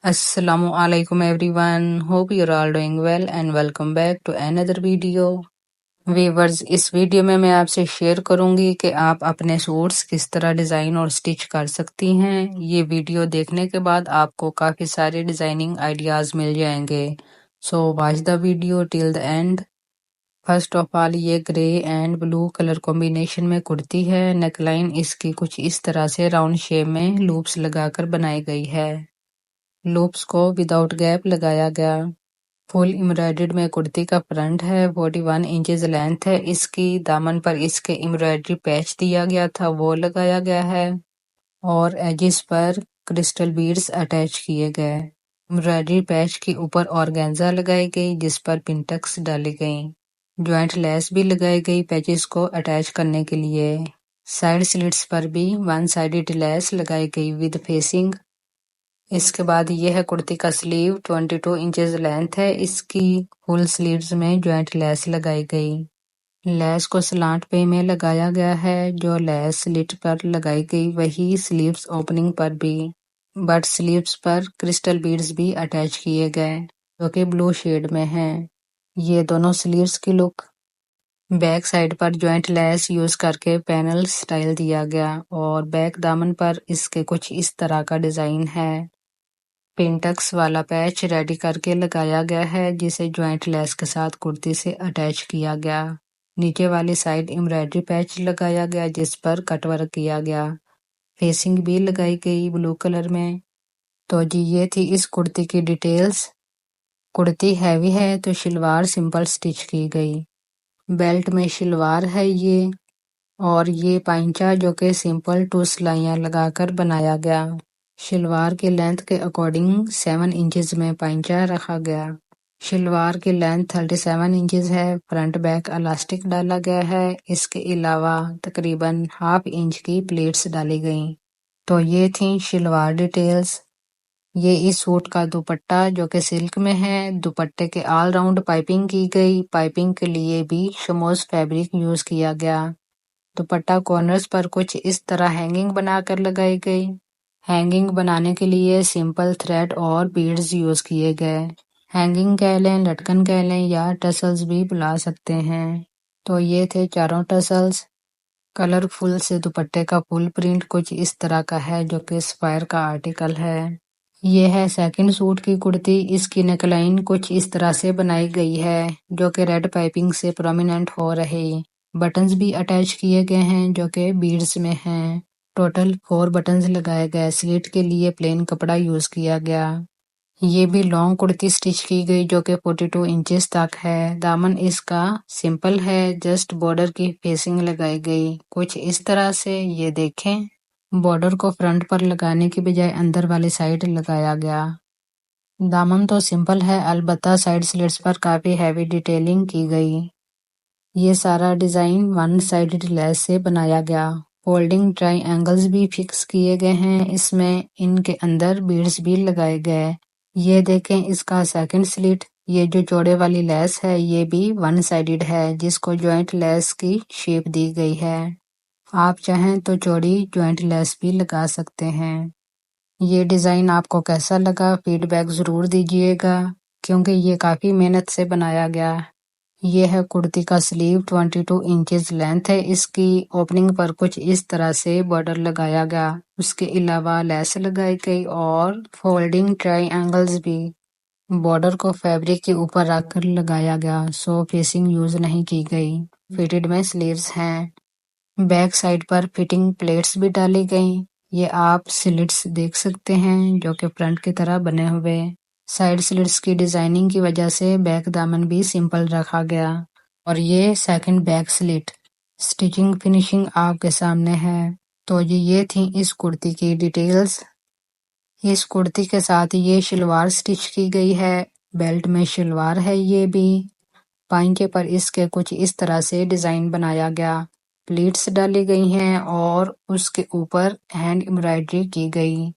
Assalamu alaikum everyone. Hope you're all doing well and welcome back to another video. Viewers, इस video में मैं आपसे share करूंगी कि आप अपने सूट्स किस तरह डिज़ाइन और स्टिच कर सकती हैं। ये वीडियो देखने के बाद आपको काफ़ी सारे डिज़ाइनिंग आइडियाज़ मिल जाएंगे। So watch the video till the end. First of all ये grey and blue colour combination में कुर्ती है। नेकलाइन इसकी कुछ इस तरह से राउंड शेप में लूप्स लगाकर बनाई गई है। लूप्स को विदाउट गैप लगाया गया। फुल एम्ब्रॉयडर्ड में कुर्ती का फ्रंट है। 41 इंचेस लेंथ है इसकी। दामन पर इसके एम्ब्रॉयडरी पैच दिया गया था, वो लगाया गया है और एजिस पर क्रिस्टल बीड्स अटैच किए गए। एम्ब्रॉयडरी पैच के ऊपर ऑर्गेन्जा लगाई गई जिस पर पिंटक्स डाली गई। ज्वाइंट लेस भी लगाई गई पैचेस को अटैच करने के लिए। साइड स्लिट्स पर भी वन साइडेड लेस लगाई गई विद फेसिंग। इसके बाद ये है कुर्ती का स्लीव। 22 इंचेस लेंथ है इसकी। फुल स्लीव्स में ज्वाइंट लेस लगाई गई। लेस को स्लांट पे में लगाया गया है। जो लेस स्लिट पर लगाई गई वही स्लीव्स ओपनिंग पर भी, बट स्लीव्स पर क्रिस्टल बीड्स भी अटैच किए गए जो कि ब्लू शेड में है। ये दोनों स्लीव्स की लुक। बैक साइड पर ज्वाइंट लेस यूज करके पैनल स्टाइल दिया गया और बैक दामन पर इसके कुछ इस तरह का डिजाइन है। पिंटक्स वाला पैच रेडी करके लगाया गया है जिसे ज्वाइंट लेस के साथ कुर्ती से अटैच किया गया। नीचे वाली साइड एम्ब्रॉयडरी पैच लगाया गया जिस पर कटवर्क किया गया। फेसिंग भी लगाई गई ब्लू कलर में। तो जी ये थी इस कुर्ती की डिटेल्स। कुर्ती हैवी है तो शलवार सिंपल स्टिच की गई। बेल्ट में शलवार है ये और ये पाइंचा जो कि सिंपल 2 सिलाइयाँ लगाकर बनाया गया। शलवार की लेंथ के अकॉर्डिंग 7 इंचेस में पाइंचा रखा गया। शलवार की लेंथ 37 इंचेस है। फ्रंट बैक इलास्टिक डाला गया है। इसके अलावा तकरीबन हाफ इंच की प्लेट्स डाली गई। तो ये थी शलवार डिटेल्स। ये इस सूट का दुपट्टा जो कि सिल्क में है। दुपट्टे के ऑल राउंड पाइपिंग की गई। पाइपिंग के लिए भी शमोज फैब्रिक यूज किया गया। दुपट्टा कॉर्नर्स पर कुछ इस तरह हैंगिंग बनाकर लगाई गई। हैंगिंग बनाने के लिए सिंपल थ्रेड और बीड्स यूज किए गए। हैंगिंग कह लें, लटकन कह लें या टसल्स भी बुला सकते हैं। तो ये थे चारों टसल्स। कलरफुल से दुपट्टे का फुल प्रिंट कुछ इस तरह का है जो कि स्पायर का आर्टिकल है। ये है सेकंड सूट की कुर्ती। इसकी नेकलाइन कुछ इस तरह से बनाई गई है जो कि रेड पाइपिंग से प्रोमिनेंट हो रहे। बटन्स भी अटैच किए गए हैं जो कि बीड्स में हैं। टोटल 4 बटन्स लगाए गए। स्लिट के लिए प्लेन कपड़ा यूज किया गया। ये भी लॉन्ग कुर्ती स्टिच की गई जो कि 42 इंचेस तक है। दामन इसका सिंपल है, जस्ट बॉर्डर की फेसिंग लगाई गई कुछ इस तरह से। ये देखें, बॉर्डर को फ्रंट पर लगाने की बजाय अंदर वाली साइड लगाया गया। दामन तो सिंपल है, अलबत्ता साइड स्लिट्स पर काफी हैवी डिटेलिंग की गई। ये सारा डिजाइन वन साइडेड लेस से बनाया गया। फोल्डिंग ट्रायंगल्स भी फिक्स किए गए हैं इसमें। इनके अंदर बीड्स भी लगाए गए। ये देखें इसका सेकंड स्लिट। ये जो चौड़े वाली लेस है ये भी वन साइडेड है जिसको ज्वाइंट लेस की शेप दी गई है। आप चाहें तो चौड़ी ज्वाइंट लेस भी लगा सकते हैं। ये डिजाइन आपको कैसा लगा फीडबैक जरूर दीजिएगा क्योंकि ये काफी मेहनत से बनाया गया। ये है कुर्ती का स्लीव। 22 इंचेस लेंथ है इसकी। ओपनिंग पर कुछ इस तरह से बॉर्डर लगाया गया। उसके अलावा लेस लगाई गई और फोल्डिंग ट्रायंगल्स भी। बॉर्डर को फैब्रिक के ऊपर रखकर लगाया गया, सो फेसिंग यूज नहीं की गई। फिटेड में स्लीव्स हैं। बैक साइड पर फिटिंग प्लेट्स भी डाली गई। ये आप स्लिट्स देख सकते हैं जो कि फ्रंट की तरह बने हुए। साइड स्लिट्स की डिजाइनिंग की वजह से बैक दामन भी सिंपल रखा गया। और ये second back slit. Stitching finishing आपके सामने है। तो ये थी इस कुर्ती की डिटेल्स। इस कुर्ती के साथ ये शलवार स्टिच की गई है। बेल्ट में शलवार है ये भी। पाइंके पर इसके कुछ इस तरह से डिजाइन बनाया गया। प्लीट्स डाली गई हैं और उसके ऊपर हैंड एम्ब्रॉयडरी की गई।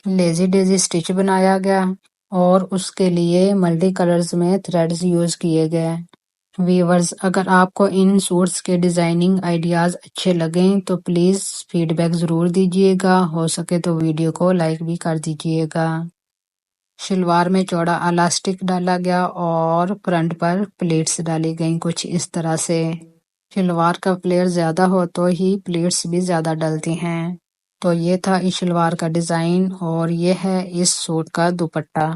लेजी डेजी स्टिच बनाया गया और उसके लिए मल्टी कलर्स में थ्रेड्स यूज किए गए। व्यूअर्स, अगर आपको इन सूट्स के डिजाइनिंग आइडियाज अच्छे लगें तो प्लीज फीडबैक जरूर दीजिएगा। हो सके तो वीडियो को लाइक भी कर दीजिएगा। شلوار میں چوڑا الاسٹک ڈالا گیا اور فرنٹ پر پلیٹس ڈالی گئیں کچھ اس طرح سے۔ شلوار کا فلیئر زیادہ ہو تو ہی پلیٹس بھی زیادہ ڈلتی ہیں۔ تو یہ تھا اس شلوار کا ڈیزائن، اور یہ ہے اس سوٹ کا دوپٹہ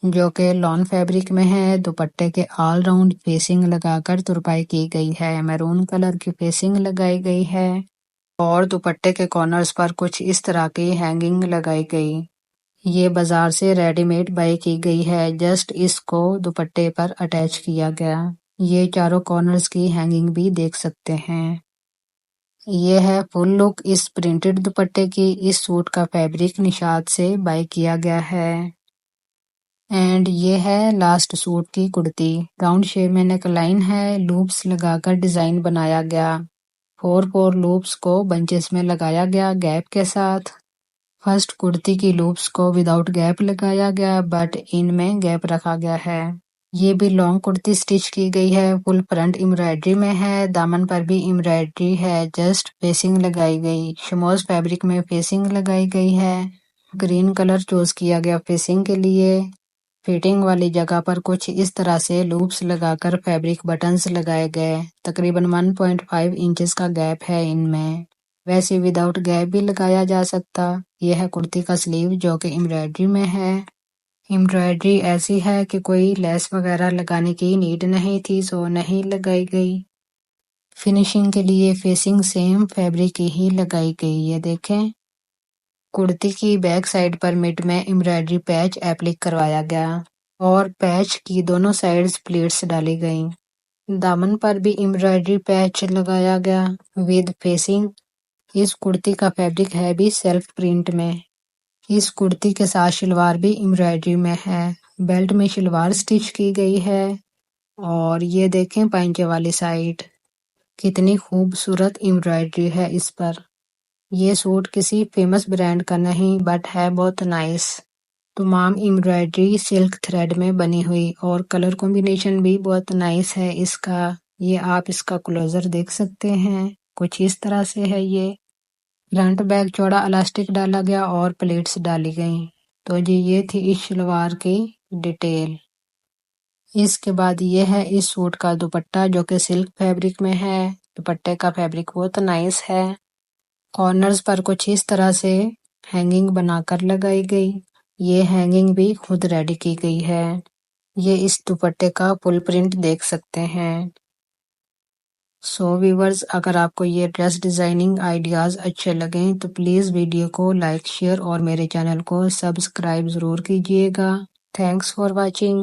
جو کہ لون فیبرک میں ہے۔ دوپٹے کے آل راؤنڈ فیسنگ لگا کر ترپائی کی گئی ہے، میرون کلر کی فیسنگ لگائی گئی ہے، اور دوپٹے کے کارنرز پر کچھ اس طرح کی ہینگنگ لگائی گئی۔ یہ بازار سے ریڈی میڈ بائی کی گئی ہے، جسٹ اس کو دوپٹے پر اٹیچ کیا گیا۔ یہ چاروں کارنرز کی ہینگنگ بھی دیکھ سکتے ہیں۔ یہ ہے فل لک اس پرنٹڈ دوپٹے کی۔ اس سوٹ کا فیبرک نشاد سے بائی کیا گیا ہے۔ اینڈ یہ ہے لاسٹ سوٹ کی کرتی۔ راؤنڈ شیپ میں نیک لائن ہے، لوپس لگا کر ڈیزائن بنایا گیا۔ 4 لوپس کو بنچز میں لگایا گیا گیپ کے ساتھ۔ فرسٹ کرتی کی لوپس کو وداؤٹ گیپ لگایا گیا، بٹ ان میں گیپ رکھا گیا ہے۔ یہ بھی لانگ کرتی سٹچ کی گئی ہے، فل فرنٹ امبرائڈری میں ہے، دامن پر بھی امبرائڈری ہے، جسٹ فیسنگ لگائی گئی۔ شموز فیبرک میں فیسنگ لگائی گئی ہے۔ گرین کلر چوز کیا گیا فیسنگ کے لیے۔ فٹنگ والی جگہ پر کچھ اس طرح سے لوپس لگا کر فیبرک بٹنز لگائے گئے۔ تقریباً 1.5 انچز کا گیپ ہے ان میں، ویسے وداؤٹ گیپ بھی لگایا جا سکتا۔ یہ ہے کرتی کا سلیو جو کہ امبرائڈری میں ہے۔ امبرائڈری ایسی ہے کہ کوئی لیس وغیرہ لگانے کی نیڈ نہیں تھی، سو نہیں لگائی گئی۔ فنیشنگ کے لیے فیسنگ سیم فیبرک کی ہی لگائی گئی۔ یہ دیکھیں، کرتی کی بیک سائڈ پر مڈ میں امبرائڈری پیچ اپلیک کروایا گیا، اور پیچ کی دونوں سائڈز پلیٹس ڈالی گئیں۔ دامن پر بھی امبرائڈری پیچ لگایا گیا ود فیسنگ۔ اس کرتی کا فیبرک ہے بھی سیلف پرنٹ میں۔ اس کرتی کے ساتھ شلوار بھی امبرائڈری میں ہے۔ بیلٹ میں شلوار سٹچ کی گئی ہے، اور یہ دیکھیں پائنچے والی سائڈ کتنی خوبصورت امبرائڈری ہے اس پر۔ یہ سوٹ کسی فیمس برانڈ کا نہیں، بٹ ہے بہت نائس۔ تمام امبرائڈری سلک تھریڈ میں بنی ہوئی، اور کلر کمبینیشن بھی بہت نائس ہے اس کا۔ یہ آپ اس کا کلوزر دیکھ سکتے ہیں، کچھ اس طرح سے ہے یہ۔ فرنٹ بیک چوڑا الاسٹک ڈالا گیا اور پلیٹس ڈالی گئیں۔ تو جی یہ تھی اس شلوار کی ڈیٹیل۔ اس کے بعد یہ ہے اس سوٹ کا دوپٹہ جو کہ سلک فیبرک میں ہے۔ دوپٹے کا فیبرک بہت نائس ہے۔ کارنرز پر کچھ اس طرح سے ہینگنگ بنا کر لگائی گئی۔ یہ ہینگنگ بھی خود ریڈی کی گئی ہے۔ یہ اس دوپٹے کا فل پرنٹ دیکھ سکتے ہیں۔ سو ویورز، اگر آپ کو یہ ڈریس ڈیزائننگ آئیڈیاز اچھے لگیں تو پلیز ویڈیو کو لائک، شیئر اور میرے چینل کو سبسکرائب ضرور کیجیے گا۔ Thanks for watching.